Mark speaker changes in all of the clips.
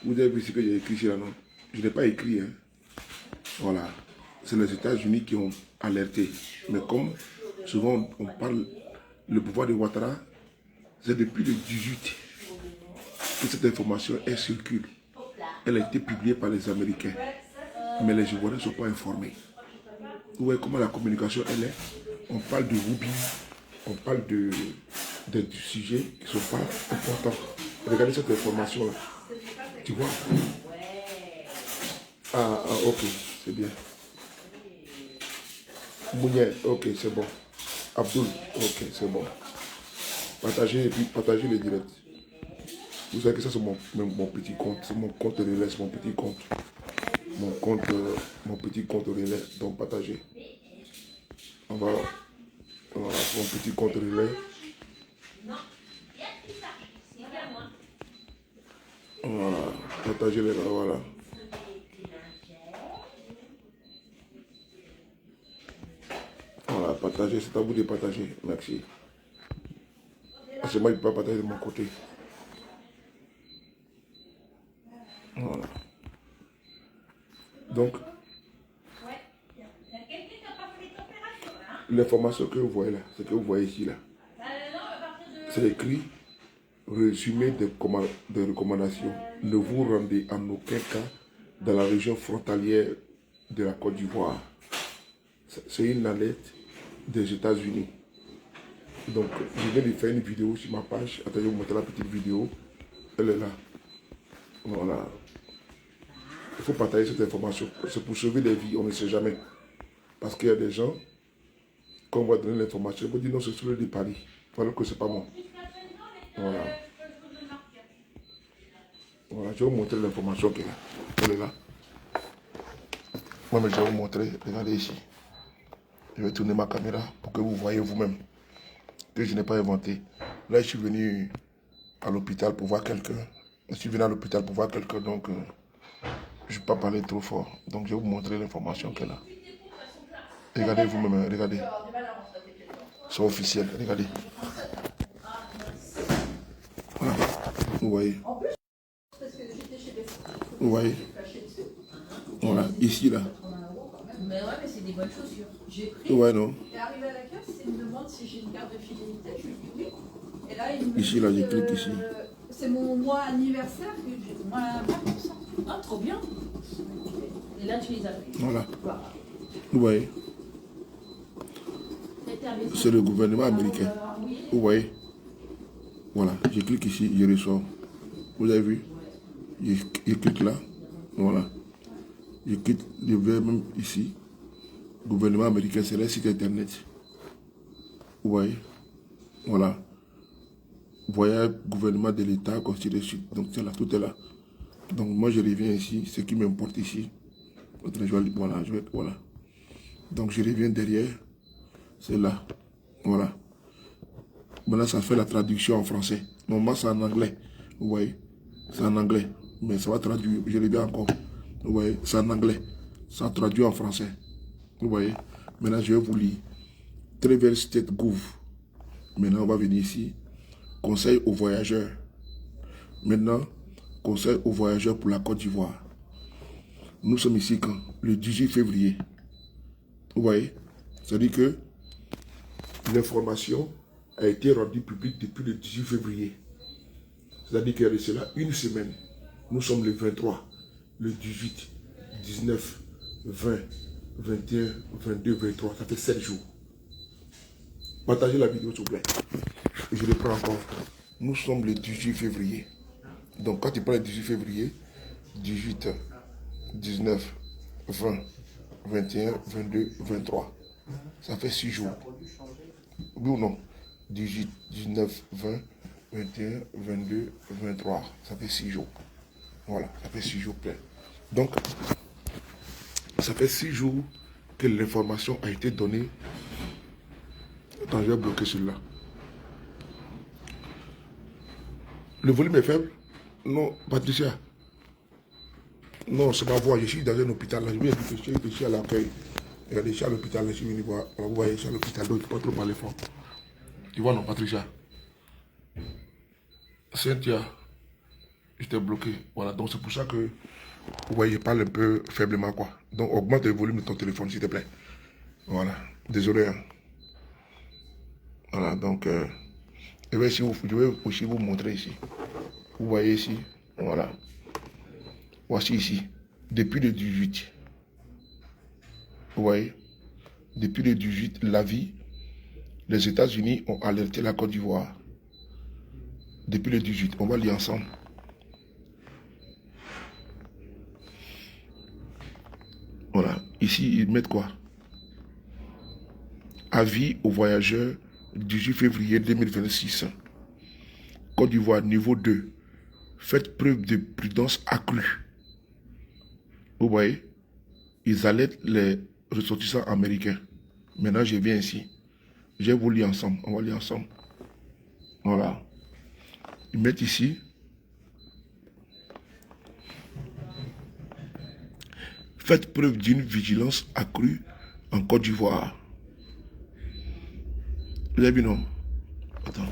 Speaker 1: Vous avez vu ce que j'ai écrit ici là, non? Je n'ai pas écrit, hein. Voilà. C'est les États-Unis qui ont alerté. Mais comme souvent on parle, le pouvoir de Ouattara, c'est depuis le 18 que cette information elle circule. Elle a été publiée par les Américains. Mais les Ivoiriens ne sont pas informés. Vous voyez comment la communication elle est. On parle de Roubi, on parle de sujets qui ne sont pas importants. Regardez cette information-là. Tu vois? Ok, c'est bien. Mounier, ok, c'est bon. Abdul, ok, c'est bon. Partagez et puis partagez les directs. Vous savez que ça c'est mon petit compte, c'est mon compte relais, c'est mon petit compte. Mon petit compte relais, donc partagez. Voilà, mon petit compte relais. Voilà, partagez les gars, voilà. Voilà, partagez, c'est à vous de partager, merci. Parce que moi je ne peux pas partager de mon côté. Voilà. Donc, l'information que vous voyez là, ce que vous voyez ici là, c'est écrit résumé des recommandations. Ne vous rendez en aucun cas dans la région frontalière de la Côte d'Ivoire. C'est une alerte des États-Unis. Donc, je viens de faire une vidéo sur ma page. Attendez, je vais vous montrer la petite vidéo. Elle est là. Voilà. Il faut partager cette information. C'est pour sauver des vies, on ne sait jamais. Parce qu'il y a des gens, quand on va donner l'information, ils vont dire non, c'est celui de Paris. Alors que ce n'est pas moi. Voilà. Voilà, je vais vous montrer l'information qu'elle est. Elle est là. Moi, mais je vais vous montrer. Regardez ici. Je vais tourner ma caméra pour que vous voyez vous-même que je n'ai pas inventé. Là, je suis venu à l'hôpital pour voir quelqu'un. Je suis venu à l'hôpital pour voir quelqu'un, donc je ne vais pas parler trop fort. Donc, je vais vous montrer l'information qu'elle a. Regardez vous-même, regardez. C'est officiel, regardez. Voilà. Vous voyez. Vous voyez. Voilà, ici, là.
Speaker 2: Mais ouais, mais c'est des bonnes chaussures. J'ai pris.
Speaker 1: Ouais, non.
Speaker 2: Et arrivé à la caisse, il me demande si j'ai une carte de fidélité. Je lui dis oui. Et là, il me
Speaker 1: Ici,
Speaker 2: dit,
Speaker 1: là, j'ai cliqué ici.
Speaker 2: c'est mon mois anniversaire. J'ai moins 20%. Ah, trop bien. Et là, tu les as pris.
Speaker 1: Voilà. Vous voyez. C'est le gouvernement américain. Vous voyez. Voilà, je clique ici, je ressors. Vous avez vu? Je clique là. Voilà. Je clique, je vais même ici. Gouvernement américain, c'est le site internet. Vous voyez? Voilà. Vous voyez, gouvernement de l'État, constitution. Donc c'est là, tout est là. Donc moi je reviens ici, ce qui m'importe ici. Voilà, voilà. Donc je reviens derrière. C'est là. Voilà. Maintenant ça fait la traduction en français. Normalement c'est en anglais. Vous voyez? C'est en anglais. Mais ça va traduire. Je reviens encore. Vous voyez? C'est en anglais. Ça traduit en français. Vous voyez? Maintenant je vais vous lire. Travel State Gouv. Maintenant on va venir ici. Conseil aux voyageurs. Maintenant, conseil aux voyageurs pour la Côte d'Ivoire. Nous sommes ici quand? Le 18 février. Vous voyez? C'est-à-dire que l'information a été rendue publique depuis le 18 février. C'est-à-dire qu'il y a de cela une semaine. Nous sommes le 23, le 18, 19, 20, 21, 22, 23. Ça fait 7 jours. Partagez la vidéo, s'il vous plaît. Je le prends encore. Nous sommes le 18 février. Donc, quand tu prends le 18 février, 18, 19, 20, 21, 22, 23. Ça fait 6 jours. Oui ou non? 18, 19, 20, 21, 22, 23. Ça fait 6 jours. Voilà, ça fait 6 jours plein. Donc, ça fait 6 jours que l'information a été donnée. Attends, je vais bloquer celui-là. Le volume est faible? Non, Patricia. Non, c'est ma voix. Je suis dans un hôpital. Là. Je viens de je suis à l'accueil. Regardez, je suis à l'hôpital. Je suis venu voir. Vous voyez, je suis à l'hôpital. Donc, il ne faut pas trop parler fort. Tu vois, non, Patricia? Cynthia. J'étais bloqué. Voilà, donc c'est pour ça que, vous voyez, je parle un peu faiblement, quoi. Donc, augmente le volume de ton téléphone, s'il te plaît. Voilà, désolé. Hein. Voilà, donc, je vais aussi vous montrer ici. Vous voyez ici, voilà. Voici ici, depuis le 18. Vous voyez, depuis le 18, l'avis, les États-Unis ont alerté la Côte d'Ivoire. Depuis le 18, on va lire ensemble. Voilà, ici, ils mettent quoi? Avis aux voyageurs, 18 février 2026. Côte d'Ivoire, niveau 2. Faites preuve de prudence accrue. Vous voyez, ils alertent les ressortissants américains. Maintenant, je viens ici. Je vais vous lire ensemble. On va lire ensemble. Voilà. Ils mettent ici. Faites preuve d'une vigilance accrue en Côte d'Ivoire. Vous avez vu, non? Attends.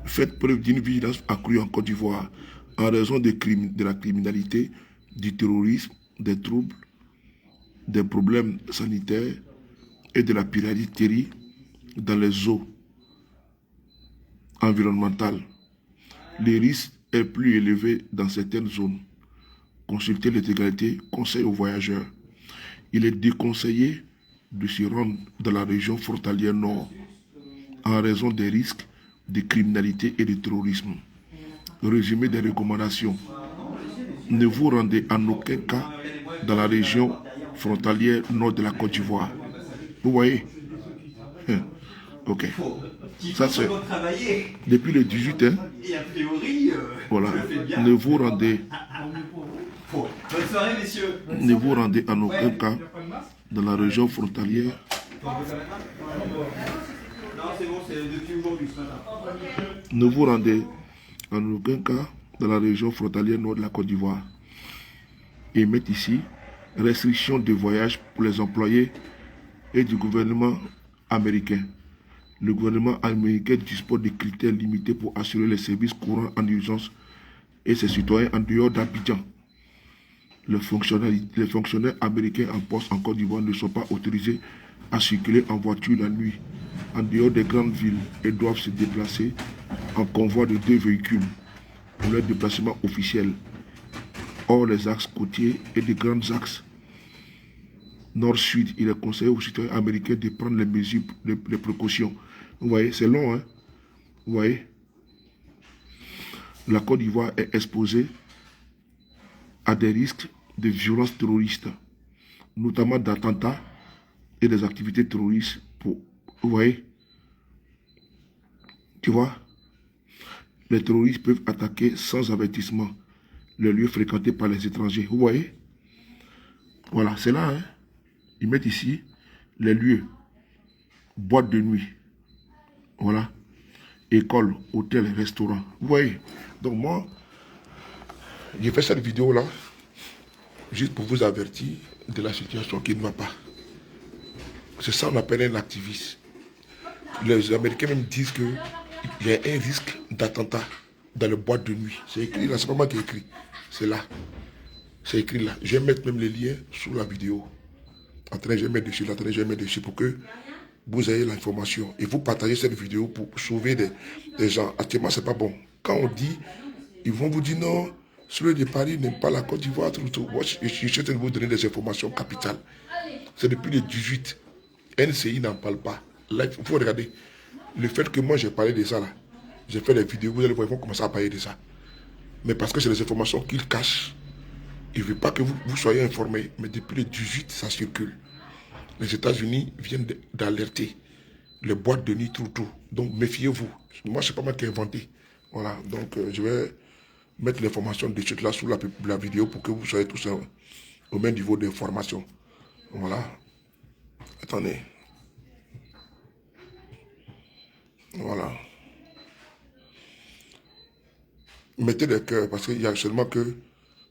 Speaker 1: Faites preuve d'une vigilance accrue en Côte d'Ivoire en raison de la criminalité, du terrorisme, des troubles, des problèmes sanitaires et de la piraterie dans les eaux environnementales. Les risques est plus élevé dans certaines zones. Consultez l'intégralité, conseil aux voyageurs. Il est déconseillé de se rendre dans la région frontalière nord en raison des risques de criminalité et de terrorisme. Résumé des recommandations. Ne vous rendez en aucun cas dans la région frontalière nord de la Côte d'Ivoire. Vous voyez? Ok. Ça c'est depuis le 18. Hein? Voilà. Ne vous rendez.
Speaker 3: Bonne soirée, messieurs.
Speaker 1: Ne vous rendez en aucun cas dans la région frontalière.
Speaker 3: Non, c'est bon, c'est depuis aujourd'hui ce matin.
Speaker 1: Ne vous rendez en aucun cas dans la région frontalière nord de la Côte d'Ivoire. Et mettre ici restriction de voyage pour les employés et du gouvernement américain. Le gouvernement américain dispose de critères limités pour assurer les services courants en urgence et ses citoyens en dehors d'Abidjan. Les fonctionnaires américains en poste en Côte d'Ivoire ne sont pas autorisés à circuler en voiture la nuit en dehors des grandes villes et doivent se déplacer en convoi de 2 véhicules pour leur déplacement officiel. Hors les axes côtiers et des grands axes nord-sud, il est conseillé aux citoyens américains de prendre les mesures, les précautions. Vous voyez, c'est long, hein? Vous voyez? La Côte d'Ivoire est exposée à des risques de violences terroristes, notamment d'attentats et des activités terroristes. Vous voyez? Tu vois? Les terroristes peuvent attaquer sans avertissement les lieux fréquentés par les étrangers. Vous voyez? Voilà, c'est là, hein? Ils mettent ici les lieux. Boîte de nuit. Voilà. École, hôtel, restaurant. Vous voyez? Donc moi, j'ai fait cette vidéo-là juste pour vous avertir de la situation qui ne va pas. C'est ça qu'on appelle un activiste. Les Américains même disent qu'il y a un risque d'attentat dans les boîtes de nuit. C'est écrit là, c'est pas moi qui ai écrit. C'est là. C'est écrit là. Je vais mettre même les liens sous la vidéo. Je vais mettre dessus pour que vous ayez l'information. Et vous partagez cette vidéo pour sauver des gens. Actuellement, c'est pas bon. Quand on dit, ils vont vous dire non, celui de Paris n'aime pas la Côte d'Ivoire. Moi, je suis en train de vous donner des informations capitales. C'est depuis le 18. NCI n'en parle pas. Là, il faut regarder. Le fait que moi, j'ai parlé de ça, là, j'ai fait des vidéos, vous allez voir, ils vont commencer à parler de ça. Mais parce que c'est des informations qu'ils cachent. Ils ne veulent pas que vous soyez informés. Mais depuis le 18, ça circule. Les États-Unis viennent d'alerter les boîtes de nuit, tout. Donc, méfiez-vous. Moi, c'est pas moi qui ai inventé. Voilà. Donc, je vais mettre l'information de suite là sous la vidéo pour que vous soyez tous au même niveau d'information. Voilà. Attendez. Voilà. Mettez des cœurs parce qu'il y a seulement que...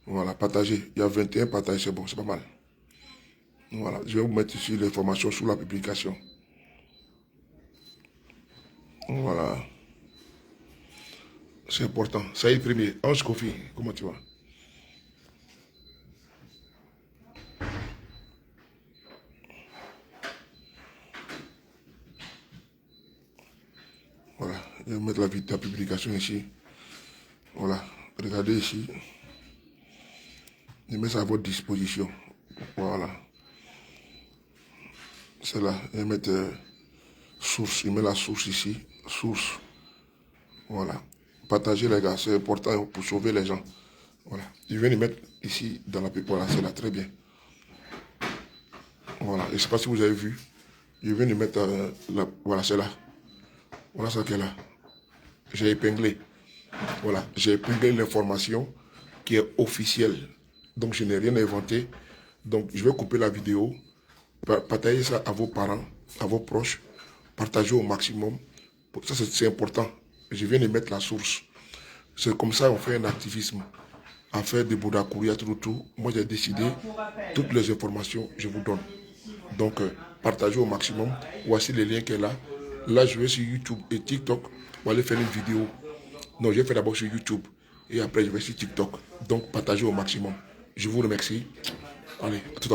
Speaker 1: Voilà, partagez. Il y a 21 partagés, c'est bon, c'est pas mal. Voilà, je vais vous mettre ici l'information sous la publication. Voilà. C'est important. Ça y est, premier. Ange Kofi, comment tu vas? Voilà, je vais mettre la publication ici. Voilà, regardez ici. Je mets ça à votre disposition. Voilà. C'est là. Je vais mettre source. Je mets la source ici. Source. Voilà. Partagez les gars, c'est important pour sauver les gens. Voilà. Je viens de mettre ici dans la voilà, c'est là, très bien. Voilà. Je ne sais pas si vous avez vu. Je viens de mettre voilà, c'est là. Voilà ce qu'elle a. J'ai épinglé. Voilà, j'ai épinglé l'information qui est officielle. Donc je n'ai rien inventé. Donc je vais couper la vidéo. Partagez ça à vos parents, à vos proches. Partagez au maximum. Ça c'est important. Je viens de mettre la source. C'est comme ça qu'on fait un activisme. En faire des Boudakouria, tout. Moi j'ai décidé, toutes les informations, je vous donne. Donc partagez au maximum. Voici les liens qu'elle a. Là, je vais sur YouTube et TikTok pour aller faire une vidéo. Non, je vais faire d'abord sur YouTube et après je vais sur TikTok. Donc, partagez au maximum. Je vous remercie. Allez, à tout à l'heure.